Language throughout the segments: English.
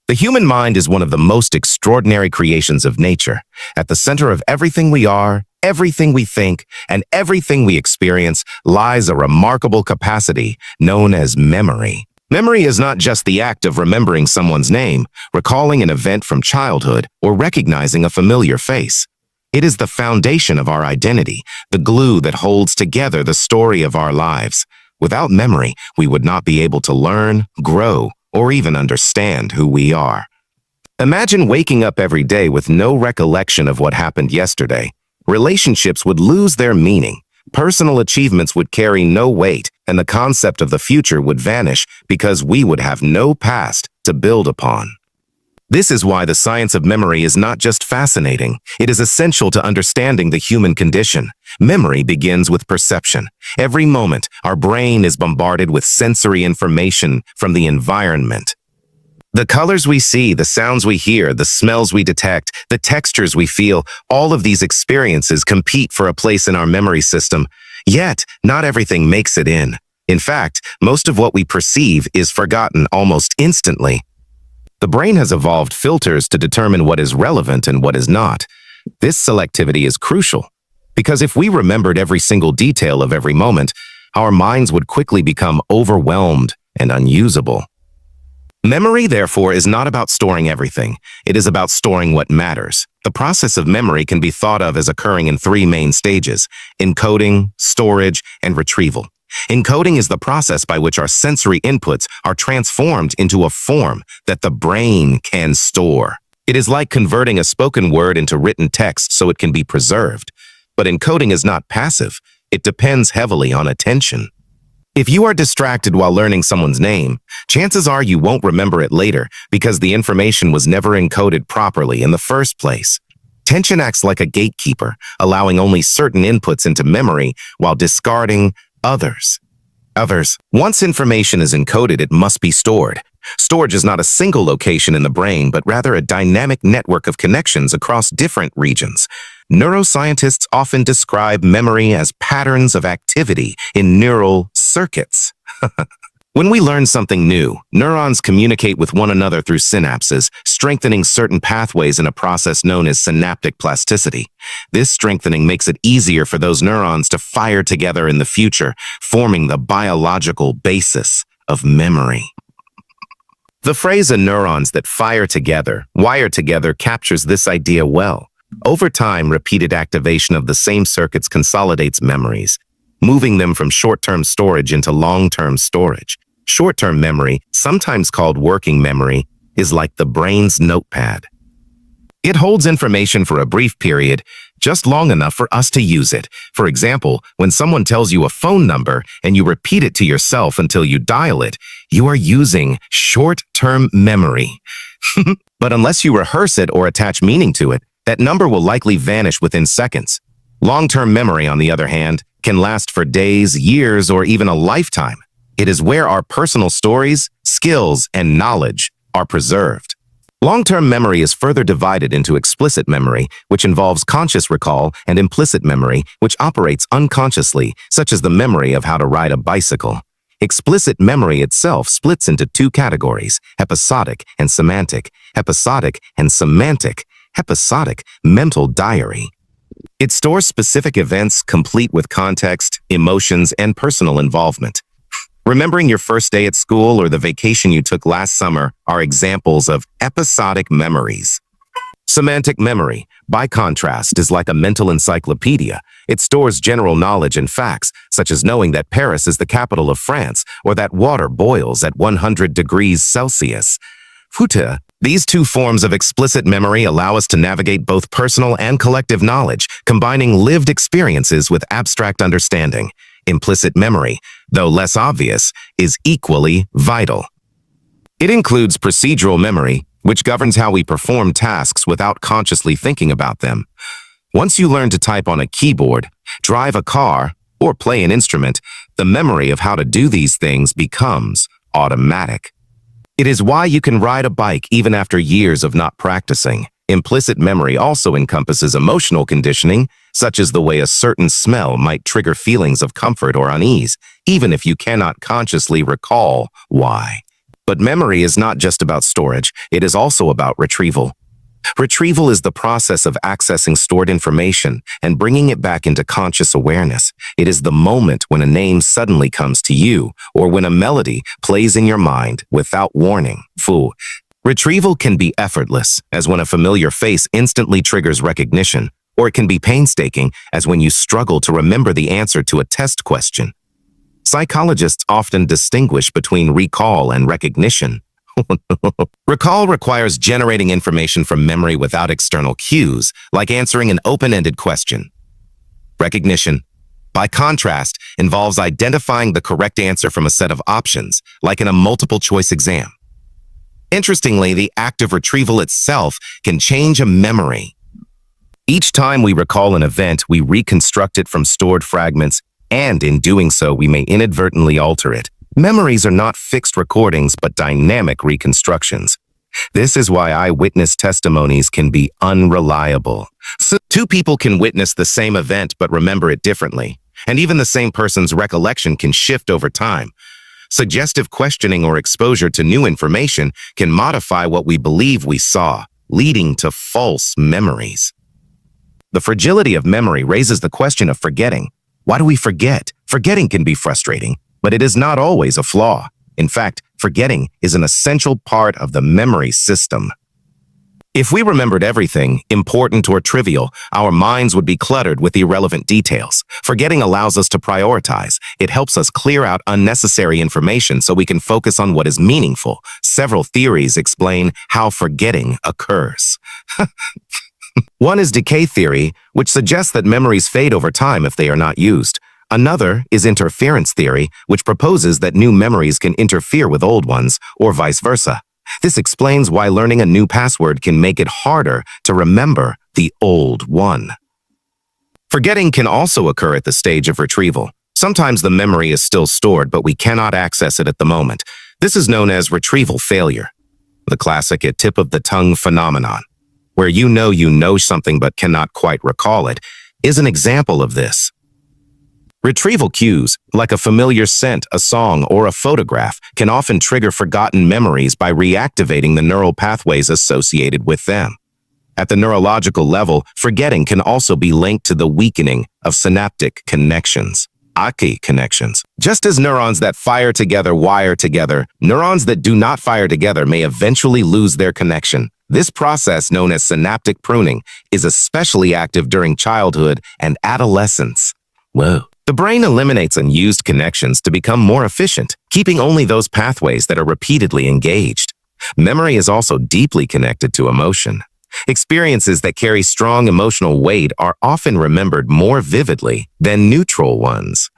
The human mind is one of the most extraordinary creations of nature. At the center of everything we are, everything we think, and everything we experience lies a remarkable capacity known as memory. Memory is not just the act of remembering someone's name, recalling an event from childhood, or recognizing a familiar face. It is the foundation of our identity, the glue that holds together the story of our lives. Without memory, we would not be able to learn, grow, or even understand who we are. Imagine waking up every day with no recollection of what happened yesterday. Relationships would lose their meaning, personal achievements would carry no weight, and the concept of the future would vanish because we would have no past to build upon. This is why the science of memory is not just fascinating, it is essential to understanding the human condition. Memory begins with perception. Every moment, our brain is bombarded with sensory information from the environment. The colors we see, the sounds we hear, the smells we detect, the textures we feel, all of these experiences compete for a place in our memory system. Yet, not everything makes it in. In fact, most of what we perceive is forgotten almost instantly. The brain has evolved filters to determine what is relevant and what is not. This selectivity is crucial, because if we remembered every single detail of every moment, our minds would quickly become overwhelmed and unusable. Memory, therefore, is not about storing everything. It is about storing what matters. The process of memory can be thought of as occurring in three main stages: encoding, storage, and retrieval. Encoding is the process by which our sensory inputs are transformed into a form that the brain can store. It is like converting a spoken word into written text so it can be preserved. But encoding is not passive. It depends heavily on attention. If you are distracted while learning someone's name, chances are you won't remember it later because the information was never encoded properly in the first place. Tension acts like a gatekeeper, allowing only certain inputs into memory while discarding others. Once information is encoded, it must be stored. Storage is not a single location in the brain, but rather a dynamic network of connections across different regions. Neuroscientists often describe memory as patterns of activity in neural circuits. When we learn something new, neurons communicate with one another through synapses, strengthening certain pathways in a process known as synaptic plasticity. This strengthening makes it easier for those neurons to fire together in the future, forming the biological basis of memory. The phrase "neurons that fire together, wire together" captures this idea well. Over time, repeated activation of the same circuits consolidates memories, moving them from short-term storage into long-term storage. Short-term memory, sometimes called working memory, is like the brain's notepad. It holds information for a brief period, just long enough for us to use it. For example, when someone tells you a phone number and you repeat it to yourself until you dial it, you are using short-term memory. But unless you rehearse it or attach meaning to it, that number will likely vanish within seconds. Long-term memory, on the other hand, can last for days, years, or even a lifetime. It is where our personal stories, skills, and knowledge are preserved. Long-term memory is further divided into explicit memory, which involves conscious recall, and implicit memory, which operates unconsciously, such as the memory of how to ride a bicycle. Explicit memory itself splits into two categories: episodic and semantic. Episodic and semantic. Episodic, mental diary. It stores specific events complete with context, emotions, and personal involvement. Remembering your first day at school or the vacation you took last summer are examples of episodic memories. Semantic memory, by contrast, is like a mental encyclopedia. It stores general knowledge and facts, such as knowing that Paris is the capital of France or that water boils at 100 degrees Celsius. These two forms of explicit memory allow us to navigate both personal and collective knowledge, combining lived experiences with abstract understanding. Implicit memory, though less obvious, is equally vital. It includes procedural memory, which governs how we perform tasks without consciously thinking about them. Once you learn to type on a keyboard, drive a car, or play an instrument, the memory of how to do these things becomes automatic. It is why you can ride a bike even after years of not practicing. Implicit memory also encompasses emotional conditioning, such as the way a certain smell might trigger feelings of comfort or unease, even if you cannot consciously recall why. But memory is not just about storage, it is also about retrieval. Retrieval is the process of accessing stored information and bringing it back into conscious awareness. It is the moment when a name suddenly comes to you or when a melody plays in your mind without warning. Retrieval can be effortless, as when a familiar face instantly triggers recognition, or it can be painstaking, as when you struggle to remember the answer to a test question. Psychologists often distinguish between recall and recognition. Recall requires generating information from memory without external cues, like answering an open-ended question. Recognition, by contrast, involves identifying the correct answer from a set of options, like in a multiple-choice exam. Interestingly, the act of retrieval itself can change a memory. Each time we recall an event, we reconstruct it from stored fragments, and in doing so, we may inadvertently alter it. Memories are not fixed recordings, but dynamic reconstructions. This is why eyewitness testimonies can be unreliable. So, two people can witness the same event but remember it differently, and even the same person's recollection can shift over time. Suggestive questioning or exposure to new information can modify what we believe we saw, leading to false memories. The fragility of memory raises the question of forgetting. Why do we forget? Forgetting can be frustrating, but it is not always a flaw. In fact, forgetting is an essential part of the memory system. If we remembered everything, important or trivial, our minds would be cluttered with irrelevant details. Forgetting allows us to prioritize. It helps us clear out unnecessary information so we can focus on what is meaningful. Several theories explain how forgetting occurs. One is decay theory, which suggests that memories fade over time if they are not used. Another is interference theory, which proposes that new memories can interfere with old ones, or vice versa. This explains why learning a new password can make it harder to remember the old one. Forgetting can also occur at the stage of retrieval. Sometimes the memory is still stored, but we cannot access it at the moment. This is known as retrieval failure, the classic tip-of-the-tongue phenomenon, where you know something but cannot quite recall it, is an example of this. Retrieval cues, like a familiar scent, a song, or a photograph, can often trigger forgotten memories by reactivating the neural pathways associated with them. At the neurological level, forgetting can also be linked to the weakening of synaptic connections, AKI connections. Just as neurons that fire together wire together, neurons that do not fire together may eventually lose their connection. This process, known as synaptic pruning, is especially active during childhood and adolescence. The brain eliminates unused connections to become more efficient, keeping only those pathways that are repeatedly engaged. Memory is also deeply connected to emotion. Experiences that carry strong emotional weight are often remembered more vividly than neutral ones.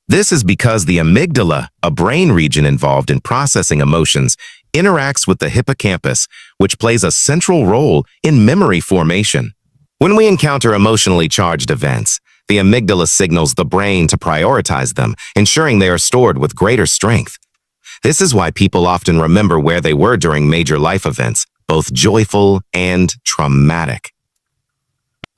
This is because the amygdala, a brain region involved in processing emotions, interacts with the hippocampus, which plays a central role in memory formation. When we encounter emotionally charged events, the amygdala signals the brain to prioritize them, ensuring they are stored with greater strength. This is why people often remember where they were during major life events, both joyful and traumatic.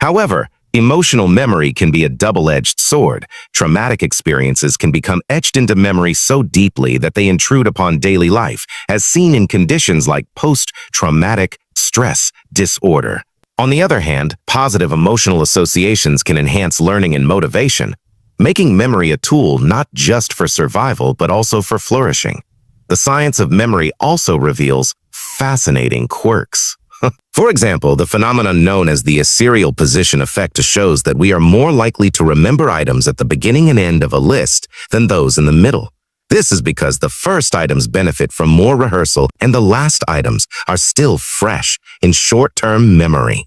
However, emotional memory can be a double-edged sword. Traumatic experiences can become etched into memory so deeply that they intrude upon daily life, as seen in conditions like post-traumatic stress disorder. On the other hand, positive emotional associations can enhance learning and motivation, making memory a tool not just for survival but also for flourishing. The science of memory also reveals fascinating quirks. For example, the phenomenon known as the serial position effect shows that we are more likely to remember items at the beginning and end of a list than those in the middle. This is because the first items benefit from more rehearsal and the last items are still fresh in short-term memory.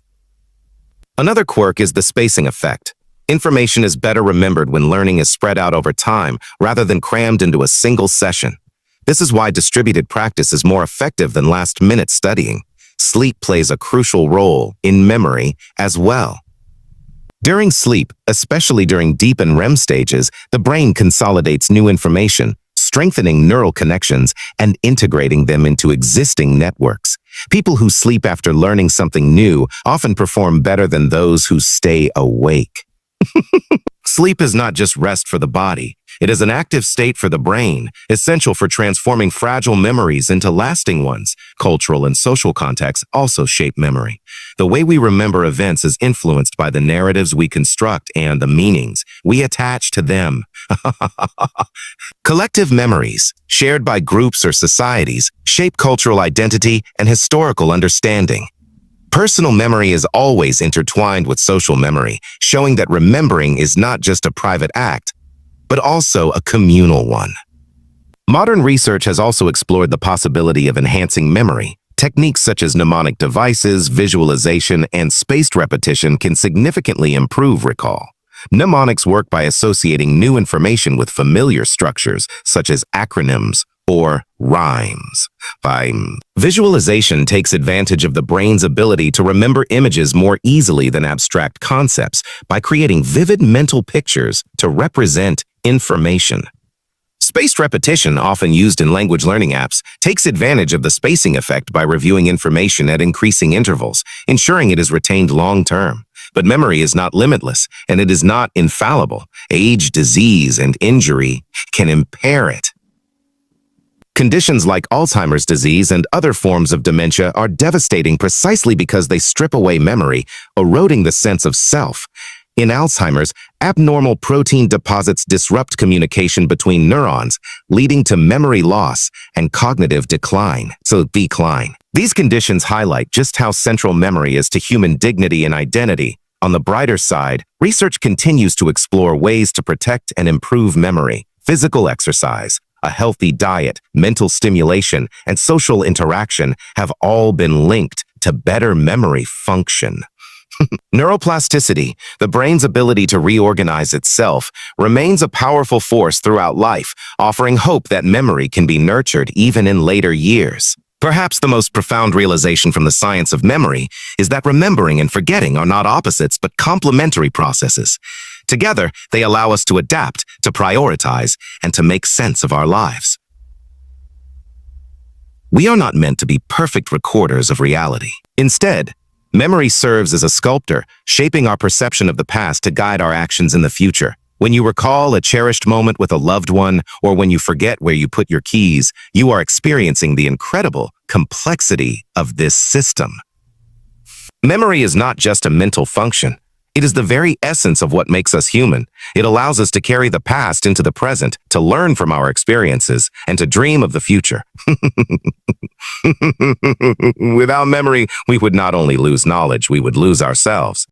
Another quirk is the spacing effect. Information is better remembered when learning is spread out over time rather than crammed into a single session. This is why distributed practice is more effective than last-minute studying. Sleep plays a crucial role in memory as well. During sleep, especially during deep and REM stages, the brain consolidates new information, strengthening neural connections and integrating them into existing networks. People who sleep after learning something new often perform better than those who stay awake. Sleep is not just rest for the body. It is an active state for the brain, essential for transforming fragile memories into lasting ones. Cultural and social contexts also shape memory. The way we remember events is influenced by the narratives we construct and the meanings we attach to them. Collective memories, shared by groups or societies, shape cultural identity and historical understanding. Personal memory is always intertwined with social memory, showing that remembering is not just a private act, but also a communal one. Modern research has also explored the possibility of enhancing memory. Techniques such as mnemonic devices, visualization, and spaced repetition can significantly improve recall. Mnemonics work by associating new information with familiar structures, such as acronyms or rhymes. Visualization takes advantage of the brain's ability to remember images more easily than abstract concepts by creating vivid mental pictures to represent information. Spaced repetition, often used in language learning apps, takes advantage of the spacing effect by reviewing information at increasing intervals, ensuring it is retained long-term. But memory is not limitless, and it is not infallible. Age, disease, and injury can impair it. Conditions like Alzheimer's disease and other forms of dementia are devastating precisely because they strip away memory, eroding the sense of self. In Alzheimer's, abnormal protein deposits disrupt communication between neurons, leading to memory loss and cognitive decline. These conditions highlight just how central memory is to human dignity and identity. On the brighter side, research continues to explore ways to protect and improve memory. Physical exercise, a healthy diet, mental stimulation, and social interaction have all been linked to better memory function. Neuroplasticity, the brain's ability to reorganize itself, remains a powerful force throughout life, offering hope that memory can be nurtured even in later years. Perhaps the most profound realization from the science of memory is that remembering and forgetting are not opposites but complementary processes. Together, they allow us to adapt, to prioritize, and to make sense of our lives. We are not meant to be perfect recorders of reality. Instead, memory serves as a sculptor, shaping our perception of the past to guide our actions in the future. When you recall a cherished moment with a loved one, or when you forget where you put your keys, you are experiencing the incredible complexity of this system. Memory is not just a mental function. It is the very essence of what makes us human. It allows us to carry the past into the present, to learn from our experiences, and to dream of the future. Without memory, we would not only lose knowledge, we would lose ourselves.